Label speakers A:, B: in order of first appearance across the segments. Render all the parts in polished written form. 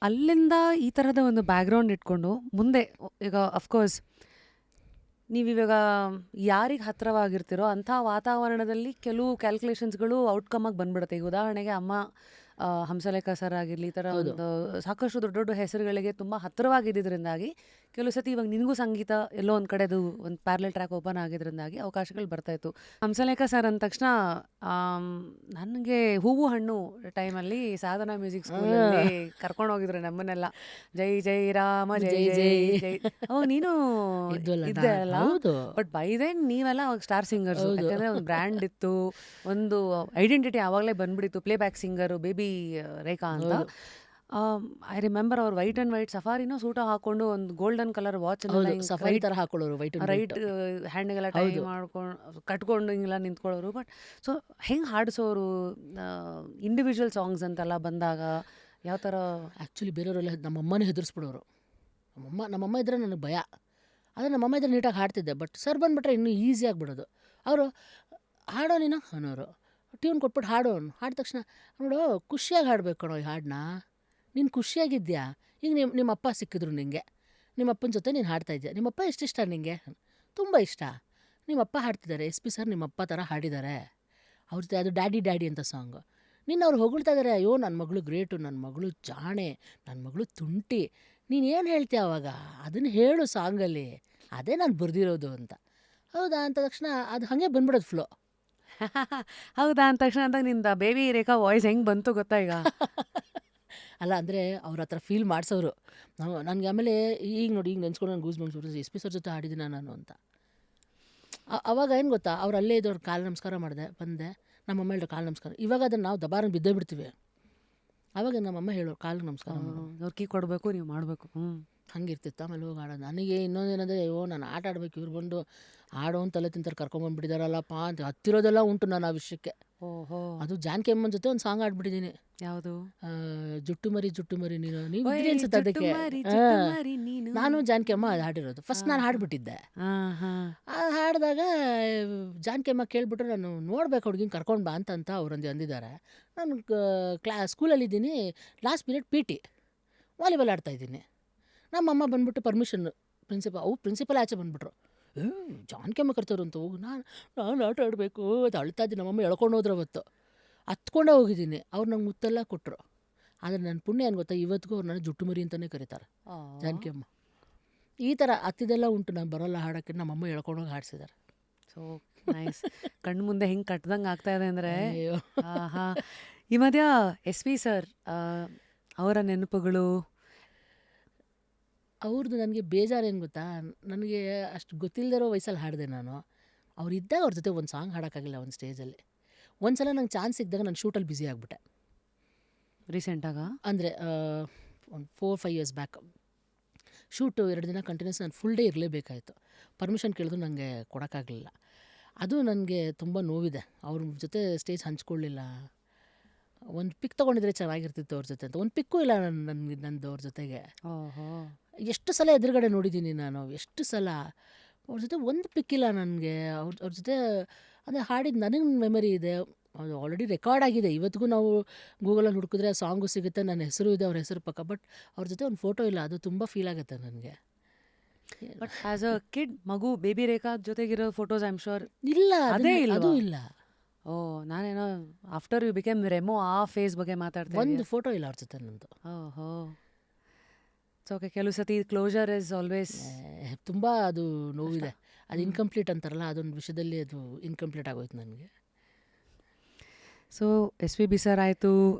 A: ಅಲ್ಲಿಂದ ಈ ಥರದ ಒಂದು ಬ್ಯಾಕ್‌ಗ್ರೌಂಡ್ ಇಟ್ಕೊಂಡು ಮುಂದೆ ಈಗ ಅಫ್‌ಕೋರ್ಸ್ ನೀವಿವಾಗ ಯಾರಿಗೆ ಹತ್ತಿರವಾಗಿರ್ತೀರೋ ಅಂಥ ವಾತಾವರಣದಲ್ಲಿ ಕೆಲವು ಕ್ಯಾಲ್ಕುಲೇಷನ್ಸ್‌ಗಳು ಔಟ್‌ಕಮ್ಮಾಗಿ ಬಂದ್ಬಿಡುತ್ತೆ. ಈಗ ಉದಾಹರಣೆಗೆ ಅಮ್ಮ ಹಂಸಲೇಖ ಸರ್ ಆಗಿರಲಿ, ಈ ಥರ
B: ಹೌದು.
A: ಒಂದು ಸಾಕಷ್ಟು ದೊಡ್ಡ ದೊಡ್ಡ ಹೆಸರುಗಳಿಗೆ ತುಂಬ ಹತ್ತಿರವಾಗಿದ್ದಿದ್ರಿಂದಾಗಿ ಕೆಲವು ಸತಿ ಇವಾಗ ನಿನಗೂ ಸಂಗೀತ ಎಲ್ಲೋ ಒಂದು ಕಡೆದು ಒಂದು ಪ್ಯಾರಲಲ್ ಟ್ರ್ಯಾಕ್ ಓಪನ್ ಆಗಿದ್ರಿಂದಾಗಿ ಅವಕಾಶಗಳು ಬರ್ತಾಯಿತ್ತು. ಹಂಸಲೇಖ ಸರ್ ಅಂದ ತಕ್ಷಣ ನನಗೆ ಹೂವು ಹಣ್ಣು ಟೈಮಲ್ಲಿ ಸಾಧನಾ ಮ್ಯೂಸಿಕ್ ಸ್ಕೂಲಲ್ಲಿ ಕರ್ಕೊಂಡು ಹೋಗಿದ್ರು ನಮ್ಮನ್ನೆಲ್ಲ. ಜೈ ಜೈ ರಾಮ ಜೈ
B: ಜೈ
A: ಜೈ
B: ಜೈ
A: ಜೈ ನೀನು
B: ಇದ್ವಲ್ಲ
A: ಇದ್ದೆ ಅಲ್ಲ.
B: ಹೌದು
A: ಬಟ್ ಬೈ ದೆನ್ ನೀವೆಲ್ಲ ಅವಾಗ ಸ್ಟಾರ್ ಸಿಂಗರ್ಸು.
B: ಹೌದು
A: ಯಾಕಂದರೆ ಒಂದು ಬ್ರ್ಯಾಂಡ್ ಇತ್ತು, ಒಂದು ಐಡೆಂಟಿಟಿ ಆವಾಗಲೇ ಬಂದ್ಬಿಟ್ಟಿತ್ತು. Playback singer baby Rekha ಅಂತ.
B: ಹೌದು
A: ಐ ರಿಮೆಂಬರ್ ಅವ್ರು ವೈಟ್ ಆ್ಯಂಡ್ ವೈಟ್ ಸಫಾರಿನೋ ಸೂಟ ಹಾಕೊಂಡು ಒಂದು ಗೋಲ್ಡನ್ ಕಲರ್ ವಾಚನ್ನೆಲ್ಲ
B: ಹೌದು
A: ಹಿಂಗೆ
B: ಸಫಾರಿ ತರ ಹಾಕೊಳ್ಳೋರು ವೈಟ್ ಅಂಡ್
A: ರೈಟ್
B: ವೈಟ್.
A: ಹ್ಯಾಂಡ್ಗೆಲ್ಲ ಟೈ
B: ಹೌದು
A: ಮಾಡ್ಕೊಂಡು ಕಟ್ಕೊಂಡು ಹಿಂಗೆಲ್ಲ ನಿಂತ್ಕೊಳ್ಳೋರು. ಬಟ್ ಸೊ ಹೆಂಗೆ ಹಾಡಿಸೋರು ಇಂಡಿವಿಜುವಲ್ ಸಾಂಗ್ಸ್ ಅಂತೆಲ್ಲ ಬಂದಾಗ ಯಾವ ಥರ?
B: ಆ್ಯಕ್ಚುಲಿ ಬೇರೆಯವರೆಲ್ಲ ನಮ್ಮಮ್ಮನೇ ಹೆದರ್ಸ್ಬಿಡೋರು. ನಮ್ಮಮ್ಮ ಇದ್ರೆ ನನಗೆ ಭಯ. ಆದರೆ ನಮ್ಮಮ್ಮ ಇದ್ರೆ ನೀಟಾಗಿ ಹಾಡ್ತಿದ್ದೆ. ಬಟ್ ಸರ್ ಬಂದುಬಿಟ್ರೆ ಇನ್ನೂ ಈಸಿ ಆಗಿಬಿಡೋದು. ಅವರು ಹಾಡೋ ನೀನು ಅನ್ನೋರು. ಟ್ಯೂನ್ ಕೊಟ್ಬಿಟ್ಟು ಹಾಡು ಹಾಡಿದ ತಕ್ಷಣ ನೋಡು ಖುಷಿಯಾಗಿ ಹಾಡ್ಬೇಕು ಕಣೋ ಈ ಹಾಡನ್ನ. ನೀನು ಖುಷಿಯಾಗಿದ್ಯಾ. ಈಗ ನಿಮ್ಮಪ್ಪ ಸಿಕ್ಕಿದ್ರು ನಿಂಗೆ, ನಿಮ್ಮಪ್ಪನ ಜೊತೆ ನೀನು ಹಾಡ್ತಾ ಇದ್ಯಾ. ನಿಮ್ಮಪ್ಪ ಎಷ್ಟಿಷ್ಟ ನಿಂಗೆ? ತುಂಬ ಇಷ್ಟ. ನಿಮ್ಮಪ್ಪ ಹಾಡ್ತಿದ್ದಾರೆ, ಎಸ್ ಪಿ ಸರ್ ನಿಮ್ಮಪ್ಪ ಥರ ಹಾಡಿದ್ದಾರೆ. ಅವ್ರ ಜೊತೆ ಅದು ಡ್ಯಾಡಿ ಡ್ಯಾಡಿ ಅಂತ ಸಾಂಗು. ನಿನ್ನ ಅವ್ರು ಹೊಗಳ್ತಾ ಇದ್ದಾರೆ, ಅಯ್ಯೋ ನನ್ನ ಮಗಳು ಗ್ರೇಟು, ನನ್ನ ಮಗಳು ಜಾಣೆ, ನನ್ನ ಮಗಳು ತುಂಟಿ. ನೀನು ಏನು ಹೇಳ್ತೀಯ ಅವಾಗ ಅದನ್ನು ಹೇಳು ಸಾಂಗಲ್ಲಿ, ಅದೇ ನಾನು ಬರೆದಿರೋದು ಅಂತ. ಹೌದಾ ಅಂತ ತಕ್ಷಣ ಅದು ಹಾಗೆ ಬಂದ್ಬಿಡೋದು ಫ್ಲೋ.
A: ಹೌದಾ ಅಂದ ತಕ್ಷಣ ಅಂದಾಗ ನಿಂದ ಬೇಬಿ ರೇಖಾ ವಾಯ್ಸ್ ಹೆಂಗೆ ಬಂತು ಗೊತ್ತಾ ಈಗ?
B: ಅಲ್ಲ ಅಂದರೆ ಅವ್ರ ಹತ್ರ ಫೀಲ್ ಮಾಡಿಸೋರು. ನನಗೆ ಆಮೇಲೆ ಈಗ ನೋಡಿ ಈಗ ನೆನ್ಸ್ಕೊಂಡು ನಾನು ಗೂಸ್ ಬಂದ್ಬಿಟ್ಟು ಎಸ್ ಪಿ ಸರ್ ಜೊತೆ ಹಾಡಿದ್ದೀನ ನಾನು ಅಂತ. ಅವಾಗ ಏನು ಗೊತ್ತಾ, ಅವ್ರು ಅಲ್ಲೇ ಇದ್ದವ್ರು ಕಾಲು ನಮಸ್ಕಾರ ಮಾಡಿದೆ ಬಂದೆ. ನಮ್ಮಮ್ಮ ಹೇಳಿದ್ರು ಕಾಲು ನಮಸ್ಕಾರ. ಇವಾಗ ಅದನ್ನು ನಾವು ದಬಾರಂಗೆ ಬಿದ್ದೇ ಬಿಡ್ತೀವಿ. ಆವಾಗ ನಮ್ಮಮ್ಮ ಹೇಳೋರು ಕಾಲಿಗೆ ನಮಸ್ಕಾರ ಮಾಡು.
A: ಅವ್ರು ಕೀ ಕೊಡಬೇಕು, ನೀವು ಮಾಡಬೇಕು.
B: ಹಂಗಿರ್ತಿತ್ತು. ಆಮೇಲೆ ಹೋಗಿ ಆಡೋದು. ನನಗೆ ಇನ್ನೊಂದೇನಂದರೆ ಅಯ್ಯೋ ನಾನು ಆಟ ಆಡಬೇಕು, ಇವ್ರು ಬಂದು ಆಡೋ ಅಂತ ತಲೆ ತಿಂತಾರೆ ಕರ್ಕೊಂಬಂದ್ಬಿಟ್ಟಿದಾರಲ್ಲಪ್ಪ ಅಂತ ಹತ್ತಿರೋದೆಲ್ಲ ಉಂಟು ನಾನು ಆ ವಿಷಯಕ್ಕೆ.
A: ಓಹೋ,
B: ಅದು ಜಾನಕಿ ಅಮ್ಮನ ಜೊತೆ ಒಂದು ಸಾಂಗ್ ಆಡ್ಬಿಟ್ಟಿದ್ದೀನಿ.
A: ಯಾವುದು?
B: ಜುಟ್ಟು ಮರಿ ನೀನು ನೀವು
A: ಓಯ್
B: ಇದ್ರಿ ಅನ್ಸುತ್ತೆ
A: ಜುಟ್ಟು
B: ಅದಕ್ಕೆ.
A: ಮಾರಿ, ಜುಟ್ಟು ಮಾರಿ ನೀನು.
B: ನಾನು ಜಾನಕಿ ಅಮ್ಮ ಅದು ಹಾಡಿರೋದು. ಫಸ್ಟ್ ನಾನು ಹಾಡ್ಬಿಟ್ಟಿದ್ದೆ. ಅದು ಹಾಡಿದಾಗ ಜಾನಕಿ ಅಮ್ಮ ಕೇಳ್ಬಿಟ್ರೆ ನಾನು ನೋಡ್ಬೇಕು ಹುಡುಗಿನ ಕರ್ಕೊಂಡು ಬಾ ಅಂತ ಅವ್ರೊಂದು ಅಂದಿದ್ದಾರೆ. ನಾನು ಸ್ಕೂಲಲ್ಲಿದ್ದೀನಿ, last period P T volleyball ಆಡ್ತಾಯಿದ್ದೀನಿ. ನಮ್ಮಮ್ಮ ಬಂದ್ಬಿಟ್ಟು ಪರ್ಮಿಷನ್ ಪ್ರಿನ್ಸಿಪಲ್ ಆಚೆ ಬಂದುಬಿಟ್ರು. ಜಾನಕಿ ಅಮ್ಮ ಕರ್ತವ್ರು ಅಂತ ಹೋಗು. ನಾನು ಆಟ ಆಡಬೇಕು ಅದು ಅಳ್ತಾ ಇದ್ದೀನಿ. ನಮ್ಮಮ್ಮ ಎಳ್ಕೊಂಡು ಹೋದ್ರೆ ಅವತ್ತು ಹತ್ಕೊಂಡೇ ಹೋಗಿದ್ದೀನಿ. ಅವ್ರು ನಂಗೆ ಮುತ್ತೆಲ್ಲ ಕೊಟ್ಟರು. ಆದರೆ ನನ್ನ ಪುಣ್ಯ ಏನು ಗೊತ್ತಾ, ಇವತ್ತಿಗೂ ಅವ್ರು ನನ್ನ ಜುಟ್ಟು ಮರಿ ಅಂತಲೇ ಕರೀತಾರೆ ಜಾನಕಿ ಅಮ್ಮ. ಈ ಥರ ಹತ್ತಿದೆಲ್ಲ ಉಂಟು. ನಾನು ಬರೋಲ್ಲ ಹಾಡೋಕ್ಕೆ, ನಮ್ಮಮ್ಮ ಎಳ್ಕೊಂಡೋಗಿ ಹಾಡ್ಸಿದ್ದಾರೆ.
A: So nice. ಕಣ್ಣು ಮುಂದೆ ಹೆಂಗೆ ಕಟ್ದಂಗೆ ಆಗ್ತಾ ಇದೆ ಅಂದರೆ.
B: ಅಯ್ಯೋ
A: ಹಾಂ, ಈ ಮಧ್ಯ ಎಸ್ ಪಿ ಸರ್ ಅವರ ನೆನಪುಗಳು.
B: ಅವ್ರದ್ದು ನನಗೆ ಬೇಜಾರೇನು ಗೊತ್ತಾ, ನನಗೆ ಅಷ್ಟು ಗೊತ್ತಿಲ್ಲದಿರೋ ವಯಸ್ಸಲ್ಲಿ ಹಾಡಿದೆ ನಾನು. ಅವ್ರು ಇದ್ದಾಗ ಅವ್ರ ಜೊತೆ ಒಂದು ಸಾಂಗ್ ಹಾಡೋಕ್ಕಾಗಿಲ್ಲ ಒಂದು ಸ್ಟೇಜಲ್ಲಿ. ಒಂದು ಸಲ ನಂಗೆ ಚಾನ್ಸ್ ಸಿಕ್ಕಿದಾಗ ನಾನು ಶೂಟಲ್ಲಿ ಬ್ಯುಸಿ ಆಗಿಬಿಟ್ಟೆ.
A: ರೀಸೆಂಟಾಗ
B: ಅಂದರೆ ಒಂದು 4-5 ಇಯರ್ಸ್ ಬ್ಯಾಕ್ ಶೂಟು 2 ದಿನ ಕಂಟಿನ್ಯೂಸ್ ನಾನು ಫುಲ್ ಡೇ ಇರಲೇಬೇಕಾಯಿತು. ಪರ್ಮಿಷನ್ ಕೇಳಿದ್ರು ನನಗೆ ಕೊಡೋಕ್ಕಾಗಲಿಲ್ಲ. ಅದು ನನಗೆ ತುಂಬ ನೋವಿದೆ. ಅವ್ರ ಜೊತೆ ಸ್ಟೇಜ್ ಹಂಚ್ಕೊಳ್ಳಿಲ್ಲ. ಒಂದು ಪಿಕ್ ತೊಗೊಂಡಿದ್ರೆ ಚೆನ್ನಾಗಿರ್ತಿತ್ತು ಅವ್ರ ಜೊತೆ ಅಂತ. ಒಂದು ಪಿಕ್ಕೂ ಇಲ್ಲ ನಂದು ಅವ್ರ ಜೊತೆಗೆ.
A: ಓಹೋ,
B: ಎಷ್ಟು ಸಲ ಎದುರುಗಡೆ ನೋಡಿದ್ದೀನಿ ನಾನು, ಎಷ್ಟು ಸಲ. ಅವ್ರ ಜೊತೆ ಒಂದು ಪಿಕ್ಕಿಲ್ಲ ನನಗೆ. ಅವ್ರ ಜೊತೆ ಅಂದರೆ ಹಾಡಿದ್ದು ನನಗೆ ಮೆಮರಿ ಇದೆ. ಅದು ಆಲ್ರೆಡಿ ರೆಕಾರ್ಡ್ ಆಗಿದೆ. ಇವತ್ತಿಗೂ ನಾವು ಗೂಗಲಲ್ಲಿ ಹುಡುಕಿದ್ರೆ ಸಾಂಗು ಸಿಗುತ್ತೆ, ನನ್ನ ಹೆಸರು ಇದೆ, ಅವ್ರ ಹೆಸರು ಪಕ್ಕ. ಬಟ್ ಅವ್ರ ಜೊತೆ ಒಂದು ಫೋಟೋ ಇಲ್ಲ. ಅದು ತುಂಬ ಫೀಲ್ ಆಗುತ್ತೆ ನನಗೆ.
A: ಬಟ್ ಆ್ಯಸ್ ಅ ಕಿಡ್ ಮಗು ಬೇಬಿ ರೇಖಾ ಜೊತೆಗಿರೋ ಫೋಟೋಸ್ ಐ ಆಮ್ ಶೋರ್
B: ಇಲ್ಲ,
A: ಅದೇ
B: ಅದು
A: ಇಲ್ವಾ?
B: ಇಲ್ಲ.
A: ಓ, ನಾನೇನೋ ಆಫ್ಟರ್ ಯು ಬಿಕೇಮ್ ರೆಮೋ ಆ ಫೇಸ್ ಬಗ್ಗೆ ಮಾತಾಡ್ತಾ
B: ಒಂದು ಫೋಟೋ ಇಲ್ಲ ಅವ್ರ ಜೊತೆ ನಂದು.
A: ಓಹೋ, ಸೊ ಓಕೆ. ಕೆಲವು ಸತಿ ಕ್ಲೋಜರ್ ಇಸ್ ಆಲ್ವೇಸ್.
B: ತುಂಬ ಅದು ನೋವಿದೆ. ಅದು ಇನ್ಕಂಪ್ಲೀಟ್ ಅಂತಾರಲ್ಲ, ಅದೊಂದು ವಿಷಯದಲ್ಲಿ ಅದು ಇನ್ಕಂಪ್ಲೀಟ್ ಆಗೋಯ್ತು ನನಗೆ.
A: So S P B sir ಆಯಿತು,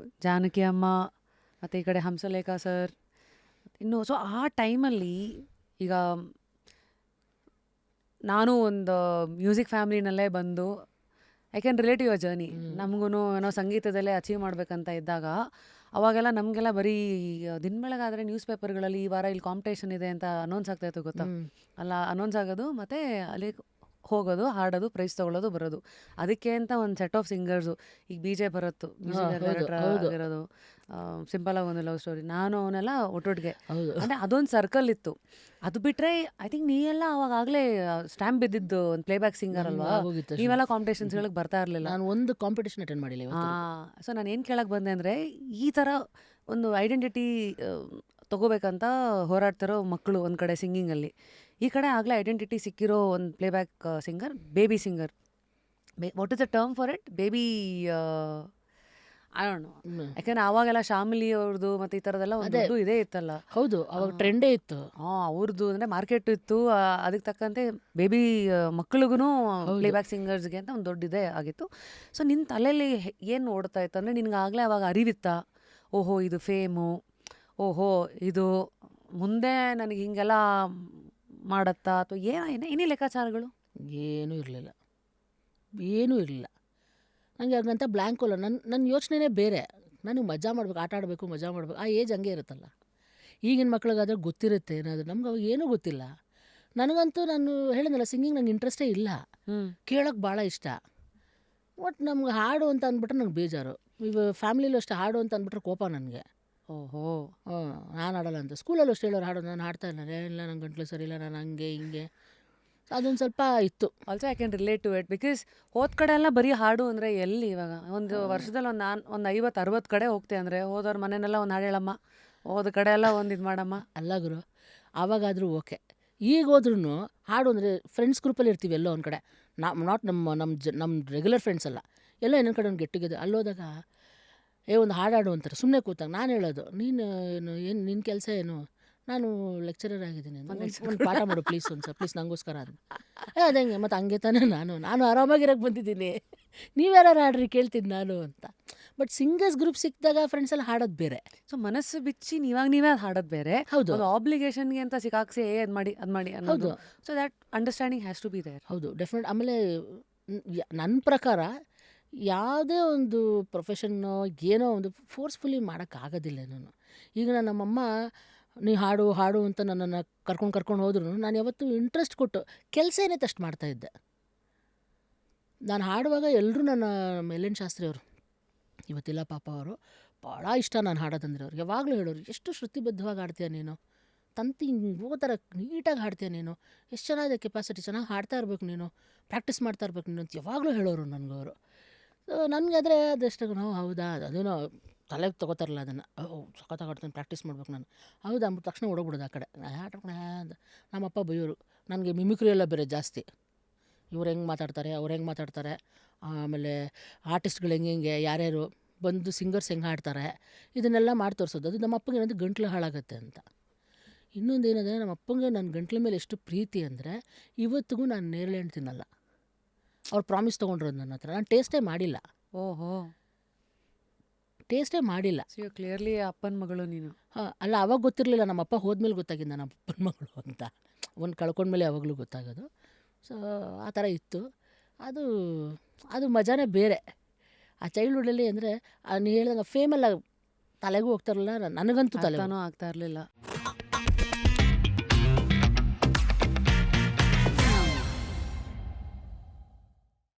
A: ಜಾನಕಿ ಅಮ್ಮ, ಮತ್ತು ಈ ಕಡೆ ಹಂಸಲೇಖ ಸರ್ ಇನ್ನು. ಸೊ ಆ ಟೈಮಲ್ಲಿ ಈಗ ನಾನು ಒಂದು ಮ್ಯೂಸಿಕ್ ಫ್ಯಾಮ್ಲಿನಲ್ಲೇ ಬಂದು I can relate your journey. ನಮಗೂ ಏನೋ ಸಂಗೀತದಲ್ಲೇ ಅಚೀವ್ ಮಾಡಬೇಕಂತ ಇದ್ದಾಗ ಅವಾಗೆಲ್ಲ ನಮಗೆಲ್ಲ ಬರೀ ದಿನ ಬೆಳಗಾದರೆ ನ್ಯೂಸ್ ಪೇಪರ್ಗಳಲ್ಲಿ ಈ ವಾರ ಇಲ್ಲಿ ಕಾಂಪಿಟೇಷನ್ ಇದೆ ಅಂತ ಅನೌನ್ಸ್ ಆಗ್ತಾಯಿತ್ತು ಗೊತ್ತಾ? ಅಲ್ಲ, ಅನೌನ್ಸ್ ಆಗೋದು ಮತ್ತು ಅಲ್ಲಿ ಹೋಗೋದು, ಹಾಡೋದು, ಪ್ರೈಸ್ ತೊಗೊಳ್ಳೋದು, ಬರೋದು. ಅದಕ್ಕೆ ಅಂತ ಒಂದು ಸೆಟ್ ಆಫ್ ಸಿಂಗರ್ಸು. ಈಗ B J Bharat music director ಆಗಿರೋದು, ಸಿಂಪಲಾಗಿ ಒಂದು ಲವ್ ಸ್ಟೋರಿ, ನಾನು ಅವನ್ನೆಲ್ಲ ಒಟ್ಟೊಟ್ಟಿಗೆ. ಅಂದರೆ ಅದೊಂದು ಸರ್ಕಲ್ ಇತ್ತು. ಅದು ಬಿಟ್ಟರೆ ಐ ಥಿಂಕ್ ನೀವೆಲ್ಲ ಅವಾಗಲೇ ಸ್ಟ್ಯಾಂಪ್ ಬಿದ್ದಿದ್ದು ಒಂದು ಪ್ಲೇಬ್ಯಾಕ್ ಸಿಂಗರ್ ಅಲ್ವಾ? ನೀವೆಲ್ಲ ಕಾಂಪಿಟೇಷನ್ಸ್ಗಳಿಗೆ ಬರ್ತಾ ಇರಲಿಲ್ಲ.
B: ನಾನು ಒಂದು ಕಾಂಪಿಟೇಷನ್ ಅಟೆಂಡ್ ಮಾಡಿಲ್ಲ.
A: ಸೊ ನಾನು ಏನು ಕೇಳಕ್ಕೆ ಬಂದೆ ಅಂದರೆ, ಈ ಥರ ಒಂದು ಐಡೆಂಟಿಟಿ ತಗೋಬೇಕಂತ ಹೋರಾಡ್ತಿರೋ ಮಕ್ಕಳು ಒಂದು ಕಡೆ ಸಿಂಗಿಂಗಲ್ಲಿ, ಈ ಕಡೆ ಆಗಲೇ ಐಡೆಂಟಿಟಿ ಸಿಕ್ಕಿರೋ ಒಂದು playback singer, baby singer. What is the term for it? Baby I don't know. ಯಾಕಂದ್ರೆ ಆವಾಗೆಲ್ಲ ಶಾಮಿಲಿ ಅವ್ರದ್ದು ಮತ್ತು ಈ ಥರದೆಲ್ಲ ಒಂದು ದೊಡ್ಡ ಇದೇ ಇತ್ತಲ್ಲ.
B: ಹೌದು, ಅವಾಗ ಟ್ರೆಂಡೇ ಇತ್ತು.
A: ಅವ್ರದ್ದು ಅಂದರೆ ಮಾರ್ಕೆಟ್ ಇತ್ತು, ಅದಕ್ಕೆ ತಕ್ಕಂತೆ ಬೇಬಿ ಮಕ್ಳಿಗೂ ಪ್ಲೇಬ್ಯಾಕ್ ಸಿಂಗರ್ಸ್ಗೆ ಅಂತ ಒಂದು ದೊಡ್ಡ ಇದೇ ಆಗಿತ್ತು. ಸೊ ನಿನ್ನ ತಲೆಯಲ್ಲಿ ಏನು ಓಡ್ತಾ ಇತ್ತು ಅಂದರೆ ನಿನಗಾಗಲೇ ಅವಾಗ ಅರಿವಿತ್ತಾ, ಓಹೋ ಇದು ಫೇಮು, ಓಹೋ ಇದು ಮುಂದೆ ನನಗೆ ಹಿಂಗೆಲ್ಲ ಮಾಡತ್ತಾ, ಅಥವಾ ಏನೇ ಲೆಕ್ಕಾಚಾರಗಳು?
B: ಏನೂ ಇರಲಿಲ್ಲ, ಏನೂ ಇರಲಿಲ್ಲ. ನನಗೆ ಹಂಗಂತ ಬ್ಲ್ಯಾಂಕೋಲ್ಲ. ನನ್ನ ಯೋಚನೆನೇ ಬೇರೆ. ನನಗೆ ಮಜಾ ಮಾಡಬೇಕು, ಆಟ ಆಡಬೇಕು, ಮಜಾ ಮಾಡಬೇಕು. ಆ ಏಜ್ ಹಂಗೆ ಇರುತ್ತಲ್ಲ. ಈಗಿನ ಮಕ್ಳಿಗಾದ್ರೆ ಗೊತ್ತಿರುತ್ತೆ ಏನಾದರೂ, ನಮ್ಗೆ ಅವಾಗ ಏನೂ ಗೊತ್ತಿಲ್ಲ. ನನಗಂತೂ ನಾನು ಹೇಳಿದ್ನಲ್ಲ, ಸಿಂಗಿಂಗ್ ನಂಗೆ ಇಂಟ್ರೆಸ್ಟೇ ಇಲ್ಲ. ಕೇಳೋಕ್ಕೆ ಭಾಳ ಇಷ್ಟ. ಒಟ್ಟು ನಮ್ಗೆ ಹಾಡು ಅಂತ ಅಂದ್ಬಿಟ್ರೆ ನಂಗೆ ಬೇಜಾರು. ಈಗ ಫ್ಯಾಮ್ಲಿಲೂ ಅಷ್ಟೇ, ಹಾಡು ಅಂತ ಅಂದ್ಬಿಟ್ರೆ ಕೋಪ ನನಗೆ.
A: ಓಹೋ,
B: ನಾನು ಆಡಲ್ಲ ಅಂತ. ಸ್ಕೂಲಲ್ಲೂ ಅಷ್ಟೇ ಹೇಳೋರು ಹಾಡು, ನಾನು ಹಾಡ್ತಾ ಇಲ್ಲ, ಇಲ್ಲ ನಂಗೆ ಗಂಟ್ಲು ಸರಿ ಇಲ್ಲ, ನಾನು ಹಂಗೆ ಹಿಂಗೆ. ಅದೊಂದು ಸ್ವಲ್ಪ ಇತ್ತು.
A: Also I can relate to it, because ಹೋದ ಕಡೆ ಎಲ್ಲ ಬರೀ ಹಾಡು ಅಂದರೆ ಎಲ್ಲಿ ಇವಾಗ ಒಂದು ವರ್ಷದಲ್ಲಿ ಒಂದು 50-60 ಕಡೆ ಹೋಗ್ತೆ ಅಂದರೆ ಹೋದವ್ರ ಮನೆಯೆಲ್ಲ ಒಂದು ಹಾಡು ಹೇಳಮ್ಮ, ಹೋದ ಕಡೆ ಎಲ್ಲ ಒಂದು ಇದು ಮಾಡಮ್ಮ.
B: ಅಲ್ಲ ಗುರು, ಆವಾಗಾದರೂ ಓಕೆ. ಈಗ ಹೋದ್ರೂ ಹಾಡು ಅಂದರೆ ಫ್ರೆಂಡ್ಸ್ ಗ್ರೂಪಲ್ಲಿ ಇರ್ತೀವಿ ಎಲ್ಲೋ ಒಂದು ಕಡೆ, ನಾಟ್ ನಮ್ಮ ರೆಗ್ಯುಲರ್ ಫ್ರೆಂಡ್ಸ್ ಅಲ್ಲ, ಎಲ್ಲೋ ಇನ್ನೊಂದು ಕಡೆ ಒಂದು ಗೆಟ್ಟಿಗೆ ಅಲ್ಲೋದಾಗ ಒಂದು ಹಾಡಾಡು ಅಂತಾರೆ. ಸುಮ್ಮನೆ ಕೂತಾಗ ನಾನು ಹೇಳೋದು, ನೀನು ಏನು ನಿನ್ನ ಕೆಲಸ ಏನು? ನಾನು ಲೆಕ್ಚರರ್ ಆಗಿದ್ದೀನಿ, ಒಂದು ಪಾಠ ಮಾಡು ಪ್ಲೀಸ್, ಪ್ಲೀಸ್ ನಂಗೋಸ್ಕರ ಅಂತ. ಅದಂಗೆ ಮತ್ತು ಹಂಗೆ ತಾನೇ ನಾನು ಆರಾಮಾಗಿರೋಕ್ಕೆ ಬಂದಿದ್ದೀನಿ, ನೀವ್ಯಾರು ಹಾಡ್ರಿ ಕೇಳ್ತೀನಿ ನಾನು ಅಂತ. ಬಟ್ ಸಿಂಗರ್ಸ್ ಗ್ರೂಪ್ ಸಿಕ್ಕಿದಾಗ ಫ್ರೆಂಡ್ಸ್ ಎಲ್ಲ ಹಾಡೋದು ಬೇರೆ.
A: ಸೊ ಮನಸ್ಸು ಬಿಚ್ಚಿ ನೀವೇ ಹಾಡೋದು ಬೇರೆ.
B: ಹೌದು,
A: ಒಂದು ಆಬ್ಲಿಗೇಷನ್ಗೆ ಅಂತ ಸಿಕ್ಕಾಕ್ಸಿ ಅದು ಮಾಡಿ ಅನ್ನೋದು. So that understanding has to be there.
B: ಹೌದು, ಡೆಫಿನೆಟ್. ಆಮೇಲೆ ನನ್ನ ಪ್ರಕಾರ ಯಾವುದೇ ಒಂದು ಪ್ರೊಫೆಷನ್ನೋ ಏನೋ ಒಂದು ಫೋರ್ಸ್ಫುಲಿ ಮಾಡೋಕ್ಕಾಗೋದಿಲ್ಲ. ನಾನು ಈಗ ನಮ್ಮಮ್ಮ ನೀ ಹಾಡು ಹಾಡು ಅಂತ ನನ್ನನ್ನು ಕರ್ಕೊಂಡು ಹೋದ್ರು ನಾನು ಯಾವತ್ತೂ ಇಂಟ್ರೆಸ್ಟ್ ಕೊಟ್ಟು ಕೆಲಸ ಏನೈತೆ ಅಷ್ಟು ಮಾಡ್ತಾಯಿದ್ದೆ. ನಾನು ಹಾಡುವಾಗ ಎಲ್ಲರೂ ನನ್ನ ಮೇಲಿನ ಶಾಸ್ತ್ರಿ ಅವರು, ಇವತ್ತಿಲ್ಲ ಪಾಪ, ಅವರು ಭಾಳ ಇಷ್ಟ ನಾನು ಹಾಡೋದಂದ್ರೆ. ಅವ್ರು ಯಾವಾಗಲೂ ಹೇಳೋರು, ಎಷ್ಟು ಶ್ರುತಿಬದ್ಧವಾಗಿ ಹಾಡ್ತೀಯ ನೀನು, ತಂತಿ ಹಿಂಗೆ ಹೋಗೋ ಥರ ನೀಟಾಗಿ ಹಾಡ್ತೀಯ ನೀನು, ಎಷ್ಟು ಚೆನ್ನಾಗಿದೆ ಕೆಪಾಸಿಟಿ, ಚೆನ್ನಾಗಿ ಹಾಡ್ತಾ ಇರ್ಬೇಕು ನೀನು, ಪ್ರಾಕ್ಟೀಸ್ ಮಾಡ್ತಾ ಇರ್ಬೇಕು ನೀನು ಅಂತ ಯಾವಾಗಲೂ ಹೇಳೋರು ನನಗವರು. ಸೊ ನನಗಾದರೆ ಅದಷ್ಟು ಹೌದಾ, ಅದೇನೋ ತಲೆಗೆ ತೊಗೋತಾರಲ್ಲ ಅದನ್ನು, ಸಖತ್ತಾಗಿ ಆಡ್ತಾನೆ, ಪ್ರಾಕ್ಟೀಸ್ ಮಾಡ್ಬೇಕು ನಾನು, ಹೌದಾ ಅಂದ್ಬಿಟ್ಟು ತಕ್ಷಣ ಓಡೋಗ್ಬಿಡೋದು ಆ ಕಡೆ. ನಮ್ಮಪ್ಪ ಬೈಯೋರು ನನಗೆ. ಮಿಮಿಕ್ರಿ ಎಲ್ಲ ಬೇರೆ ಜಾಸ್ತಿ, ಇವ್ರು ಹೆಂಗೆ ಮಾತಾಡ್ತಾರೆ, ಅವ್ರು ಹೆಂಗೆ ಮಾತಾಡ್ತಾರೆ, ಆಮೇಲೆ ಆರ್ಟಿಸ್ಟ್ಗಳು ಹೆಂಗೆ ಯಾರ್ಯಾರು ಬಂದು ಸಿಂಗರ್ಸ್ ಹೆಂಗೆ ಹಾಡ್ತಾರೆ, ಇದನ್ನೆಲ್ಲ ಮಾಡಿ ತೋರಿಸೋದು. ಅದು ನಮ್ಮ ಅಪ್ಪಗೆ ಏನಂದ್ರೆ ಗಂಟ್ಲು ಹಾಳಾಗತ್ತೆ ಅಂತ. ಇನ್ನೊಂದು ಏನಂದರೆ, ನಮ್ಮ ಅಪ್ಪಂಗೆ ನನ್ನ ಗಂಟ್ಲ ಮೇಲೆ ಎಷ್ಟು ಪ್ರೀತಿ ಅಂದರೆ ಇವತ್ತಿಗೂ ನಾನು ನೇರಳೆ ಹಣ್ಣು ತಿನ್ನಲ್ಲ. ಅವ್ರು ಪ್ರಾಮಿಸ್ ತೊಗೊಂಡಿರೋದು ನನ್ನ ಹತ್ರ, ನಾನು ಟೇಸ್ಟೇ ಮಾಡಿಲ್ಲ.
A: ಓಹೋ,
B: ಟೇಸ್ಟೇ ಮಾಡಿಲ್ಲ.
A: ಸೊ ಕ್ಲಿಯರ್ಲಿ ಅಪ್ಪನ ಮಗಳು ನೀನು.
B: ಅಲ್ಲ, ಅವಾಗ ಗೊತ್ತಿರಲಿಲ್ಲ, ನಮ್ಮಪ್ಪ ಹೋದ್ಮೇಲೆ ಗೊತ್ತಾಗಿದ್ದು ನನ್ನ ಅಪ್ಪನ ಮಗಳು ಅಂತ. ಒಂದು ಕಳ್ಕೊಂಡ್ಮೇಲೆ ಯಾವಾಗಲೂ ಗೊತ್ತಾಗೋದು. ಸೊ ಆ ಥರ ಇತ್ತು. ಅದು ಮಜಾನೇ ಬೇರೆ. ಆ ಚೈಲ್ಡ್ಹುಡ್ಡಲ್ಲಿ ಅಂದರೆ ನೀವು ಹೇಳ್ದಂಗೆ ಫೇಮೆಲ್ಲ ತಲೆಗೂ ಹೋಗ್ತಾರಲ್ಲ, ನನಗಂತೂ ತಲೆ
A: ಆಗ್ತಾ ಇರಲಿಲ್ಲ.